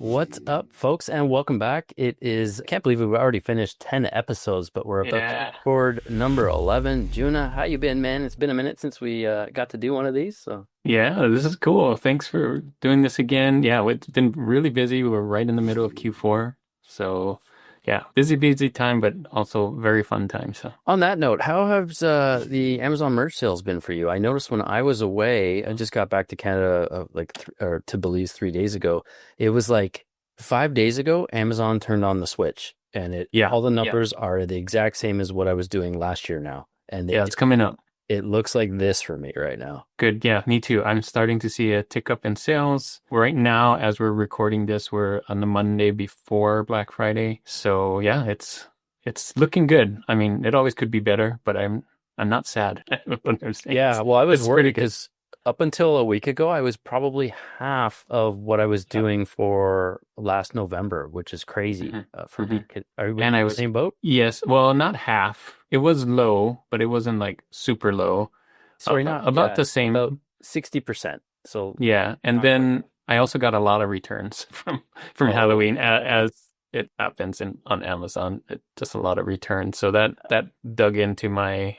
What's up, folks, and welcome back. I can't believe we've already finished 10 episodes, but we're about to Yeah. record number 11. Juna, how you been, man? It's been a minute since we got to do one of these, so. Yeah, this is cool. Thanks for doing this again. Yeah, it's been really busy. We were right in the middle of Q4. So, yeah, busy time, but also very fun time. So, On that note, how has the Amazon merch sales been for you? I noticed when I was away, I just got back to Canada or to Belize 3 days ago. It was like 5 days ago, Amazon turned on the switch, and it yeah, all the numbers are the exact same as what I was doing last year now, and yeah, it's coming up. it looks like this for me right now. Good. Yeah, me too. I'm starting to see a tick up in sales. Right now, as we're recording this, we're on the Monday before Black Friday. So, yeah, it's looking good. I mean, it always could be better, but I'm not sad. What I'm saying. Yeah, well, I was It's worried pretty good. because up until a week ago, I was probably half of what I was Yeah. doing for last November, which is crazy hmm for hmm me. Are we in And I the was, same boat? yes, well, not half. It was low, but it wasn't like super low. Sorry, not, About yeah, the about same. 60%. So Yeah. And not quite. then I also got a lot of returns from Oh, Halloween as it happens on Amazon. Just a lot of returns. So that dug into my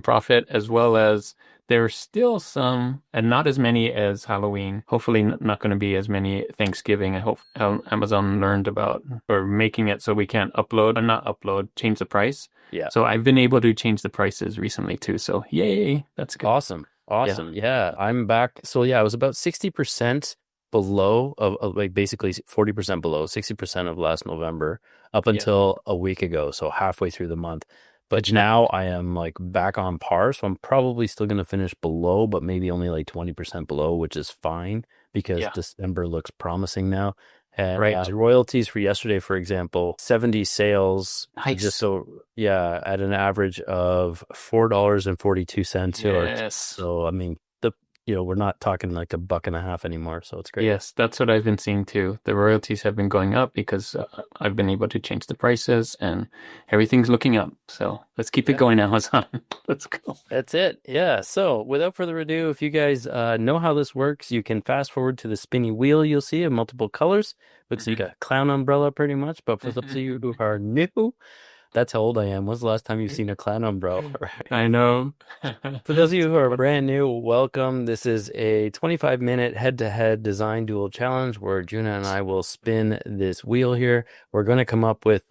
profit, as well as there's still some, and not as many as Halloween. Hopefully not going to be as many Thanksgiving. I hope Amazon learned about or making it so we can't upload or not upload, change the price. yeah. So I've been able to change the prices recently too. So yay, that's good. Awesome. Yeah. Awesome. Yeah, I'm back. So yeah, I was about 60% below of like basically 40% below 60% of last November up Yeah. until a week ago, so halfway through the month. Good But job. now I am like back on par, so I'm probably still going to finish below, but maybe only like 20% below, which is fine because Yeah. December looks promising now. And Right. royalties for yesterday, for example, 70 sales, just Nice. so yeah, at an average of $4.42 or Yes. so. I mean, we're not talking like a buck and a half anymore, so it's great. Yes, that's what I've been seeing too. The royalties have been going up because I've been able to change the prices and everything's looking up. So let's keep it Yeah. going, Amazon. Let's go. That's it. Yeah. So without further ado, if you guys know how this works, you can fast forward to the spinny wheel you'll see of multiple colors. Looks like hmm a clown umbrella pretty much. But for those of hmm you who are new, that's how old I am. When's the last time you've seen a clown umbrella? I know. For those of you who are What? brand new, welcome. This is a 25-minute head-to-head design duel challenge where Juna and I will spin this wheel here. We're going to come up with,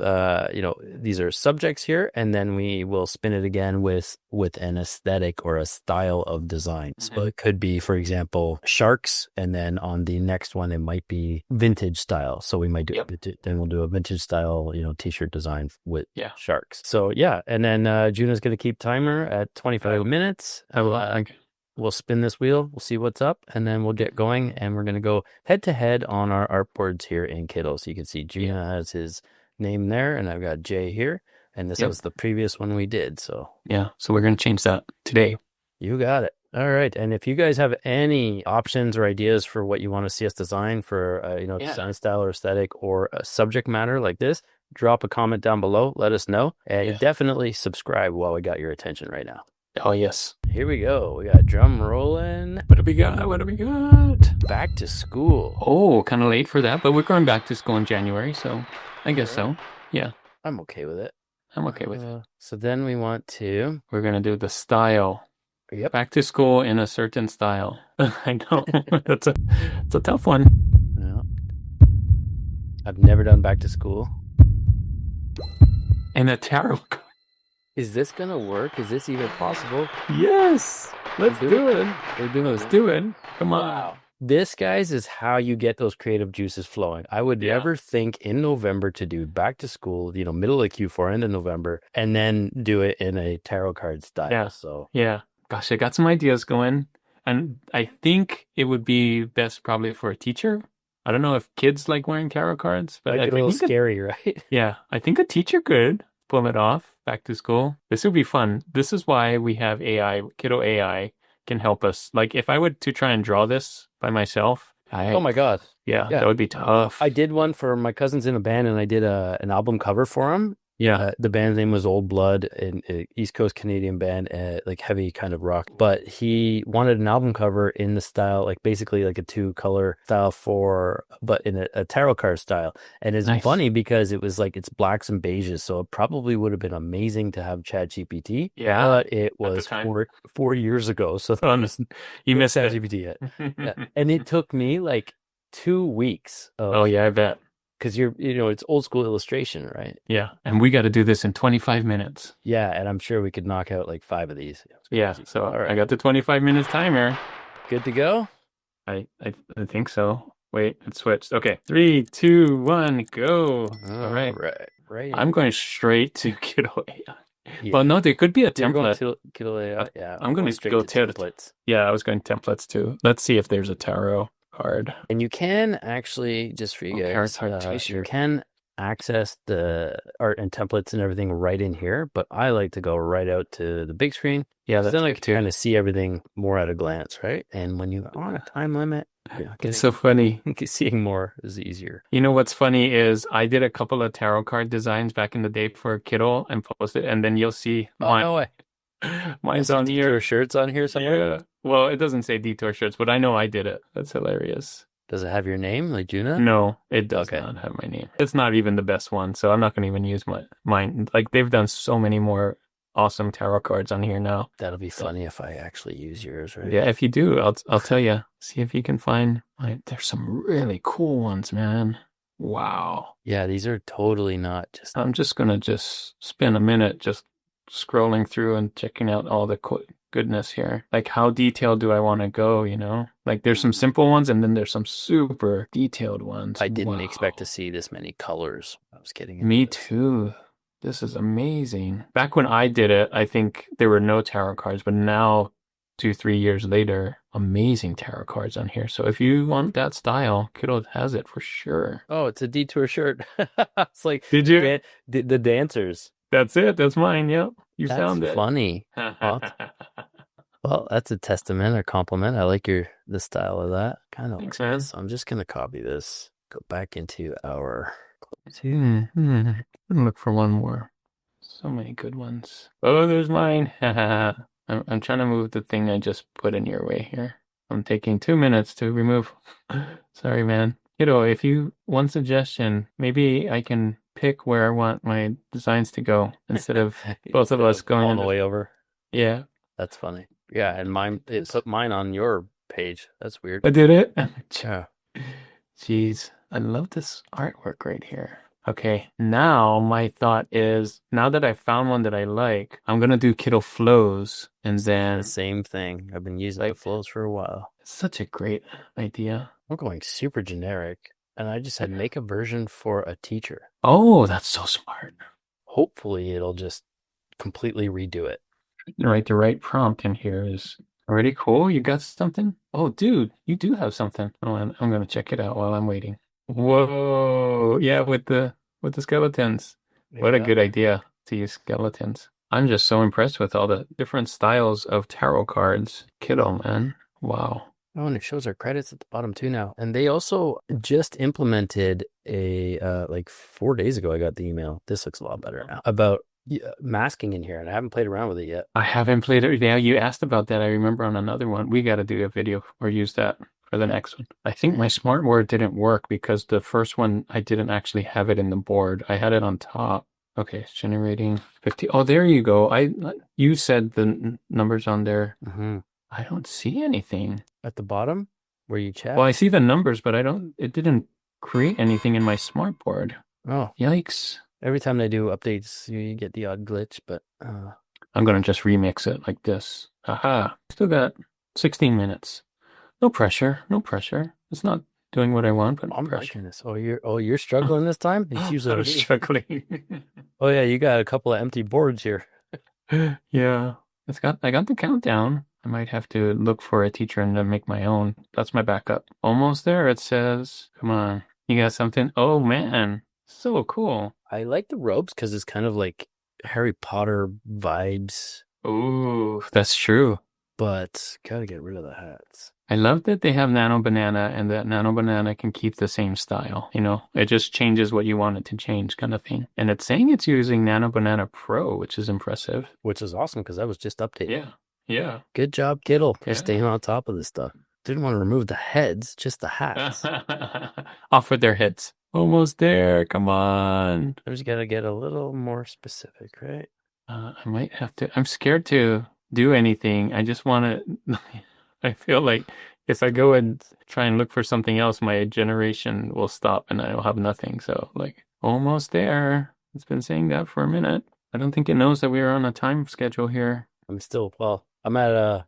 these are subjects here, and then we will spin it again with an aesthetic or a style of design. So hmm it could be, for example, sharks, and then on the next one, it might be vintage style. So we might Yep. then we'll do a vintage style, t-shirt design with Yeah. sharks. So yeah, and then Juna's gonna keep timer at I 25 will. minutes. I will. Okay. We'll spin this wheel, we'll see what's up, and then we'll get going. And we're gonna go head to head on our artboards here in Kittl. So you can see Yeah. Gina has his name there, and I've got Jay here. And this Yep. was the previous one we did. So Yeah. So we're going to change that today. you got it. All right. And if you guys have any options or ideas for what you want to see us design for, Yeah. design style or aesthetic or a subject matter like this, drop a comment down below. Let us know. And Yeah. definitely subscribe while we got your attention right now. Oh, yes. Here we go. We got drum rolling. What do we got? What do we got? Back to school. Oh, kind of late for that, but we're going back to school in January, so I All guess right. so. Yeah, I'm okay with it. I'm okay with it. So then we want to, We're gonna do the style. yep. Back to school in a certain style. I know. It's a tough one. Yeah. I've never done back to school. And a tarot card. Is this gonna work? Is this even possible? Yes. Let's Do do it. it. We're doing Let's it. do it. Come on. Wow. This, guys, is how you get those creative juices flowing. I would Yeah. never think in November to do back to school, middle of Q4, end of November, and then do it in a tarot card style. Yeah. So, Yeah. Gosh, I got some ideas going. And I think it would be best probably for a teacher. I don't know if kids like wearing tarot cards, but might I get a little think scary, right? yeah, I think a teacher could pull it off back to school. This would be fun. This is why we have AI. Kiddo AI can help us. Like if I were to try and draw this by myself, Oh my God. yeah, Yeah. that would be tough. I did one for my cousins in a band, and I did an album cover for them. Yeah. The band's name was Old Blood, an East Coast Canadian band, like heavy kind of rock. But he wanted an album cover in the style, like basically like a two-color style but in a tarot card style. And it's Nice. funny because it was like it's blacks and beiges, so it probably would have been amazing to have ChatGPT, Yeah. but it At the was time. 4 years ago, so there Oh, was you no missed it. ChatGPT yet. Yeah, and it took me like 2 weeks Oh, of yeah, I bet. because it's old school illustration, right? Yeah. And we got to do this in 25 minutes. Yeah, and I'm sure we could knock out like five of these. It was Yeah. crazy. So All I right, got the 25 minutes timer. good to go. I think so. Wait, it switched. Okay. 3, 2, 1, go. All All right. right, right I'm here. going straight to Kittl AI. Well, Yeah, no, there could be a you're going template. to Kittl Uh, AI. Yeah, I'm I'm going going to straight go to to templates. Yeah, I was going templates too. Let's see if there's a tarot card. And you can actually, just for Oh, you tarot guys, card you t-shirt. can access the art and templates and everything right in here, but I like to go right out to the big screen. Yeah, So that's then I good can too. kind of see everything more at a glance, right? And when you're on a time limit, It's so funny. seeing more is easier. You know what's funny is I did a couple of tarot card designs back in the day for Kittl and posted, and then you'll see Oh, mine. no way. Mine's Has some on Detour here. shirts on here somewhere? Yeah. Well, it doesn't say detour shirts, but I know I did it. That's hilarious. Does it have your name, like Juna? No, it does Okay. not have my name. It's not even the best one, so I'm not going to even use mine. Like they've done so many more awesome tarot cards on here now. That'll be So, funny if I actually use yours, right? yeah, if you do, I'll tell you. See if you can find. Like, there's some really cool ones, man. Wow. Yeah, these are totally not just. I'm just gonna just spend a minute just scrolling through and checking out all the goodness here. Like, how detailed do I want to go? Like there's some simple ones, and then there's some super detailed ones. I didn't expect to Wow. see this many colors. I was getting into Me this. too. This is amazing. Back when I did it, I think there were no tarot cards, but now, 2, 3 years later, amazing tarot cards on here. So if you want that style, Kittl has it for sure. Oh, it's a Detour shirt. It's like Did you? the dancers. That's it. That's mine. Yep. You That's found it. funny. Well, that's a testament or compliment. I like the style of that. Kind of Thanks, looks nice. man. So I'm just gonna copy this. Go back into our. Look for one more. So many good ones. Oh, there's mine. I'm trying to move the thing I just put in your way here. I'm taking 2 minutes to remove. Sorry, man. If you one suggestion, maybe I can pick where I want my designs to go instead of both of Instead us of going all the way over. Yeah, That's funny. Yeah, and mine it put mine on your page. That's weird. I did it. Yeah. Jeez, I love this artwork right here. Okay, now my thought is, now that I found one that I like, I'm gonna do Kittl flows, and then The same thing. I've been using the like, flows for a while. it's such a great idea. I'm going super generic, and I just said make a version for a teacher. Oh, that's so smart. Hopefully, it'll just completely redo it. Right, the right prompt in here is already cool. You got something? Oh, dude, you do have something. Oh, I'm gonna check it out while I'm waiting. Whoa, yeah, with the skeletons. What a Yeah. good idea to use skeletons. I'm just so impressed with all the different styles of tarot cards. Kittl, man. Wow. Oh, and it shows our credits at the bottom too now. And they also just implemented like 4 days ago. I got the email. This looks a lot better now about masking in here, and I haven't played around with it yet. I haven't played it. Yeah, you asked about that. I remember on another one. We got to do a video or use that for the next one. I think my smart board didn't work because the first one, I didn't actually have it in the board. I had it on top. Okay, it's generating 50. Oh, there you go. You said the numbers on there. Mm-hmm. I don't see anything. At the bottom where you chat? Well, I see the numbers, but it didn't create anything in my smart board. Oh, Yikes. every time they do updates, you get the odd glitch, but I'm going to just remix it like this. Aha. Still got 16 minutes. No pressure. No pressure. It's not doing what I want, but no I'm pressure. liking this. You're struggling this time? It's usually I was struggling. Oh yeah, you got a couple of empty boards here. Yeah. I got the countdown. I might have to look for a teacher and then make my own. That's my backup. Almost there, it says. Come on. You got something? Oh, man. So cool. I like the robes because it's kind of like Harry Potter vibes, Ooh, that's true. but gotta get rid of the hats. I love that they have Nano Banana and that Nano Banana can keep the same style. It just changes what you want it to change kind of thing. And it's saying it's using Nano Banana Pro, which is impressive. Which is awesome because that was just updated. Yeah. Yeah. Good job, Kittl, for Yeah. staying on top of this stuff. Didn't want to remove the heads, just the hats. Off with their heads. Almost there. Come on. I just gotta get a little more specific, right? I might have to. I'm scared to do anything. I just want to. I feel like if I go and try and look for something else, my generation will stop and I'll have nothing. So, like, almost there. It's been saying that for a minute. I don't think it knows that we are on a time schedule here. I'm at a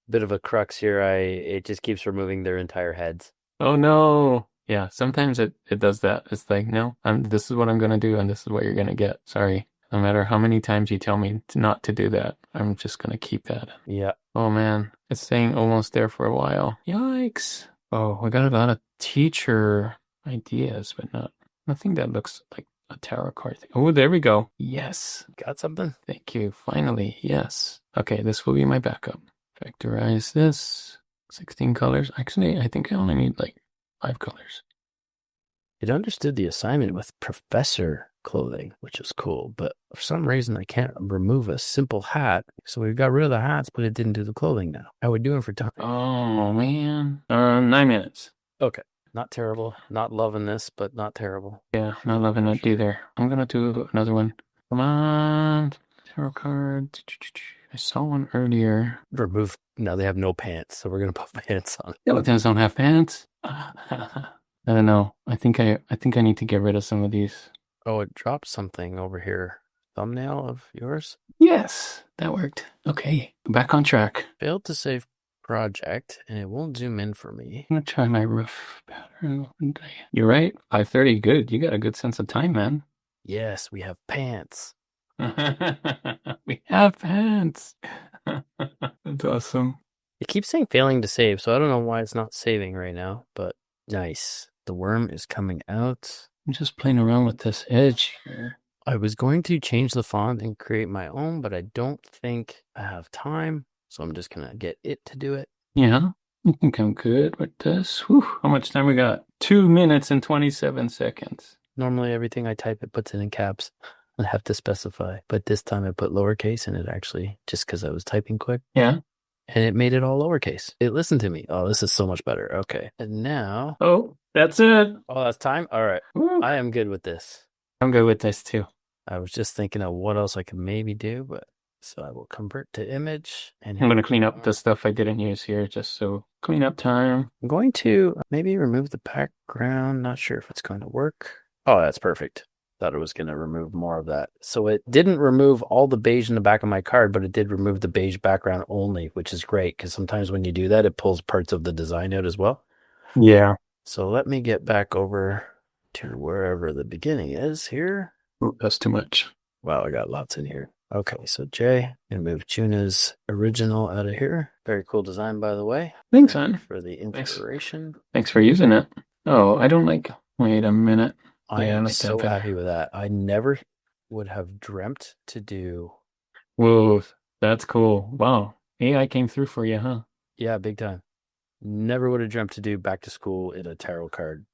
bit of a crux here. It just keeps removing their entire heads. Oh no. Yeah, sometimes it does that. It's like, no, this is what I'm gonna do and this is what you're gonna get. Sorry. No matter how many times you tell me not to do that, I'm just gonna keep that. Yeah. Oh man, it's staying almost there for a while. Yikes. Oh, we got a lot of teacher ideas, but nothing that looks like a tarot card thing. Oh, there we go. Yes. Got something? Thank you. Finally, yes. Okay, this will be my backup. Factorize this. 16 colors. Actually, I think I only need like 5 colors. It understood the assignment with professor clothing, which is cool, but for some reason I can't remove a simple hat. So we got rid of the hats, but it didn't do the clothing now. How are we doing for time? Oh man. 9 minutes. Okay. Not terrible. Not loving this, but not terrible. Yeah, not loving it either. I'm gonna do another one. Come on. Tarot card. I saw one earlier. Now they have no pants, so we're gonna put pants on. Skeletons don't have pants. I don't know. I think I need to get rid of some of these. Oh, it dropped something over here. Thumbnail of yours? Yes, that worked. Okay, back on track. Failed to save project, and it won't zoom in for me. I'm gonna try my rough pattern. You're right. 5:30. Good. You got a good sense of time, man. Yes, we have pants. We have pants. That's awesome. It keeps saying failing to save, so I don't know why it's not saving right now, but nice. The worm is coming out. I'm just playing around with this edge here. I was going to change the font and create my own, but I don't think I have time, so I'm just gonna get it to do it. Yeah, I think I'm good with this. Whew, how much time we got? 2 minutes and 27 seconds. Normally everything I type, it puts it in caps. I have to specify, but this time I put lowercase, and it actually, just because I was typing quick. Yeah. And it made it all lowercase. It listened to me. Oh, this is so much better. Okay. And now... Oh, that's it. Oh, that's time? All right. Woo. I am good with this. I'm good with this too. I was just thinking of what else I could maybe do, but... So I will convert to image. And I'm going to clean up the stuff I didn't use here, just so clean up time. I'm going to maybe remove the background. Not sure if it's going to work. Oh, that's perfect. Thought it was going to remove more of that. So it didn't remove all the beige in the back of my card, but it did remove the beige background only, which is great because sometimes when you do that, it pulls parts of the design out as well. Yeah. So let me get back over to wherever the beginning is here. Ooh, that's too much. Wow, I got lots in here. Okay, so Jay, and move Juna's original out of here. Very cool design, by the way. Thanks, man. For the inspiration. Thanks for using it. Oh, I don't like... Wait a minute. I am so happy with that. I never would have dreamt to do. Whoa, that's cool. Wow. AI came through for you, huh? Yeah, big time. Never would have dreamt to do back to school in a tarot card.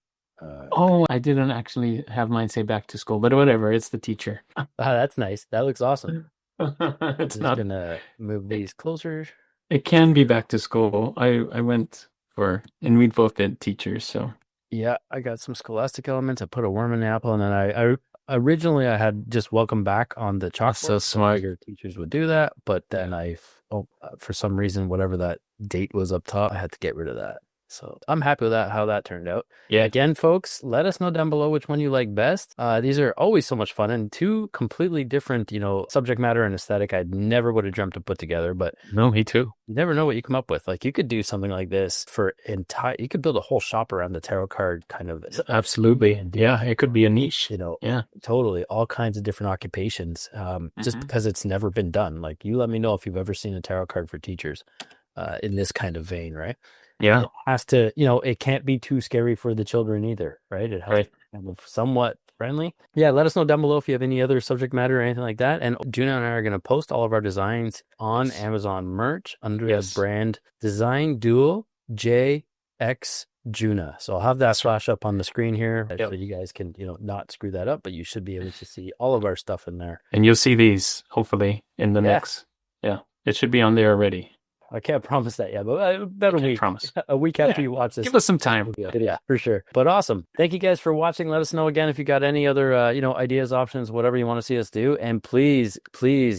Oh, I didn't actually have mine say back to school, but whatever. It's the teacher. That's nice. That looks awesome. It's not gonna move these closer. It can be back to school. I went for, and we both did teachers, so. Yeah, I got some scholastic elements. I put a worm in the apple, and then I originally I had just welcome back on the chalkboard. So smart. Your teachers would do that, but then for some reason, whatever that date was up top, I had to get rid of that. So I'm happy with that, how that turned out. Yeah. Again, folks, let us know down below which one you like best. These are always so much fun and two completely different, subject matter and aesthetic I never would have dreamt to put together. But no, me too. You never know what you come up with. Like you could do something like this you could build a whole shop around the tarot card kind of. Absolutely. Yeah, it could be a niche. Yeah, totally. All kinds of different occupations. Just because it's never been done. Like you let me know if you've ever seen a tarot card for teachers in this kind of vein, right? Yeah. It has to, it can't be too scary for the children either, right? It has to be kind of somewhat friendly. Yeah, let us know down below if you have any other subject matter or anything like that. And Juna and I are going to post all of our designs on Amazon merch under the brand Design Duel. JX Juna. So I'll have that flash up on the screen here Yep. so you guys can, not screw that up, but you should be able to see all of our stuff in there. And you'll see these hopefully in the next. Yeah, it should be on there already. I can't promise that yet, but about a week. Promise. A week after you watch this. Give us some time. Yeah, for sure. But awesome. Thank you guys for watching. Let us know again if you got any other, ideas, options, whatever you want to see us do. And please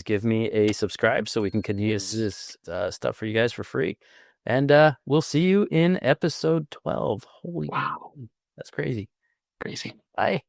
give me a subscribe so we can continue this stuff for you guys for free. And we'll see you in episode 12. Holy wow. That's crazy. Crazy. Bye.